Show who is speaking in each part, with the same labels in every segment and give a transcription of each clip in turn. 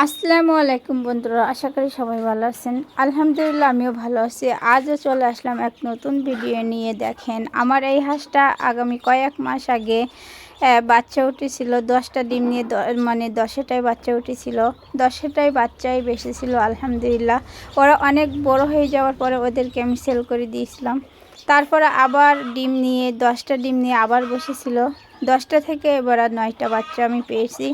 Speaker 1: আসসালামু আলাইকুম বন্ধুরা, আশা করি সবাই ভালো আছেন। আলহামদুলিল্লাহ আমিও ভালো আছি। আজও চলে আসলাম এক নতুন ভিডিও নিয়ে। দেখেন, আমার এই হাঁসটা আগামী কয়েক মাস আগে বাচ্চা উঠেছিল। 10টা ডিম নিয়ে মানে 10টাই বাচ্চা উঠেছিল। 10টাই বাচ্চাই বেশি ছিল আলহামদুলিল্লাহ। ওরা অনেক বড় হয়ে যাওয়ার পরে ওদেরকে আমি সেল করে দিয়েছিলাম। তারপরে আবার ডিম নিয়ে 10টা ডিম নিয়ে আবার বসেছিল। 10টা থেকে এবার 9টা বাচ্চা আমি পেয়েছি।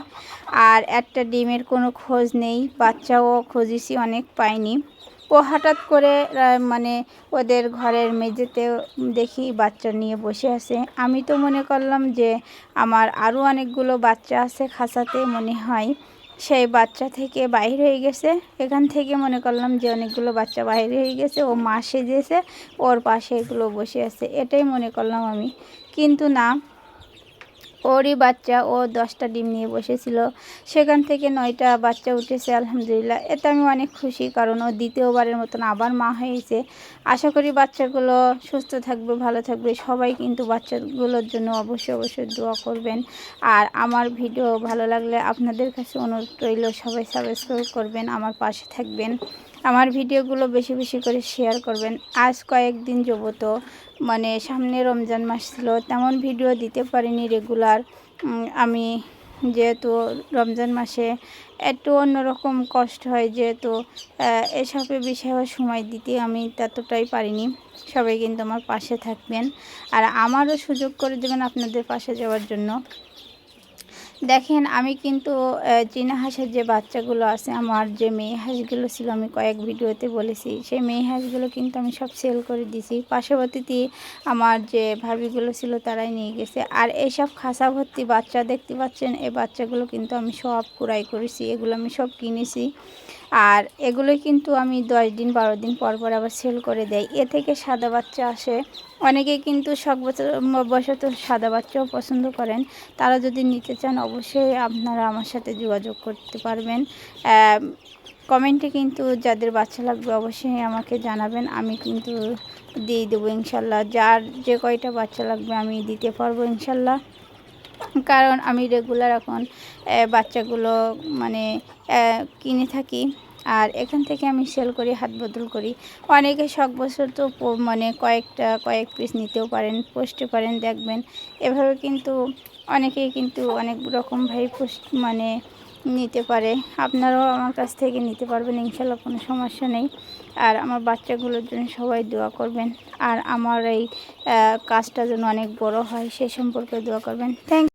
Speaker 1: আর একটা ডিমের কোনো খোঁজ নেই, বাচ্চাও খুঁজেছি অনেক পাইনি। ও হঠাৎ করে মানে ওদের ঘরের মেঝেতে দেখি বাচ্চা নিয়ে বসে আছে। আমি তো মনে করলাম যে আমার আরও অনেকগুলো বাচ্চা আছে খাঁচাতে, মনে হয় সেই বাচ্চা থেকে বাইরে হয়ে গেছে। এখান থেকে মনে করলাম যে অনেকগুলো বাচ্চা বাইরে হয়ে গেছে, ও মা সেজেছে, ওর পাশে এগুলো বসে আছে, এটাই মনে করলাম আমি। কিন্তু না, ওরই বাচ্চা। ও 10টা ডিম নিয়ে বসেছিল, সেখান থেকে 9টা বাচ্চা উঠেছে আলহামদুলিল্লাহ। এতে আমি অনেক খুশি, কারণ ও দ্বিতীয়বারের মতন আবার মা হয়েছে। আশা করি বাচ্চাগুলো সুস্থ থাকবে, ভালো থাকবে। সবাই কিন্তু বাচ্চাগুলোর জন্য অবশ্যই দোয়া করবেন। আর আমার ভিডিও ভালো লাগলে আপনাদের কাছে অনুরোধ রইল, সবাই সাবস্ক্রাইব করবেন, আমার পাশে থাকবেন, আমার ভিডিওগুলো বেশি বেশি করে শেয়ার করবেন। আজ কয়েকদিন যাবত মানে সামনে রমজান মাস ছিল, তেমন ভিডিও দিতে পারিনি রেগুলার। আমি যেহেতু রমজান মাসে একটু অন্যরকম কষ্ট হয়, যেহেতু এসবের বিষয়ে সময় দিতে আমি ততটাই পারিনি। সবাই কিন্তু আমার পাশে থাকবেন, আর আমারও সুযোগ করে দেবেন আপনাদের পাশে যাওয়ার জন্য। দেখেন, আমি কিন্তু চীনা হাঁসের যে বাচ্চাগুলো আছে, আমার যে মেয়ে হাঁসগুলো ছিল, আমি কয়েক ভিডিওতে বলেছি, সেই মেয়ে হাঁসগুলো কিন্তু আমি সব সেল করে দিয়েছি। পার্শ্ববর্তীতে আমার যে ভাবিগুলো ছিল তারাই নিয়ে গেছে। আর এইসব খাসা ভর্তি বাচ্চা দেখতে পাচ্ছেন, এই বাচ্চাগুলো কিন্তু আমি সব কুড়াই করেছি, এগুলো আমি সব কিনেছি। আর এগুলোই কিন্তু আমি 10 দিন 12 দিন পর পর আবার সেল করে দেয়। এ থেকে সাদা বাচ্চা আসে। অনেকেই কিন্তু বশত সাদা বাচ্চাও পছন্দ করেন। তারা যদি নিতে চান অবশ্যই আপনারা আমার সাথে যোগাযোগ করতে পারবেন। কমেন্টে কিন্তু যাদের বাচ্চা লাগবে অবশ্যই আমাকে জানাবেন, আমি কিন্তু দিয়ে দেবো ইনশাল্লাহ। যার যে কয়টা বাচ্চা লাগবে আমি দিতে পারবো ইনশাল্লাহ, কারণ আমি রেগুলার এখন বাচ্চাগুলো মানে কিনে থাকি। আর এখান থেকে আমি সেল করি, হাত বদল করি। অনেকে শখ বছর তো মানে কয়েক পিস নিতেও পারেন, পোস্টে পারেন, দেখবেন। এভাবে কিন্তু অনেকেই কিন্তু অনেক রকমভাবে পোস্ট মানে নিতে পারে। আপনারাও আমার কাছ থেকে নিতে পারবেন ইনশাল্লাহ, কোনো সমস্যা নেই। আর আমার বাচ্চাগুলোর জন্য সবাই দোয়া করবেন, আর আমার এই কাজটা যেন অনেক বড় হয় সেই সম্পর্কে দোয়া করবেন। থ্যাংক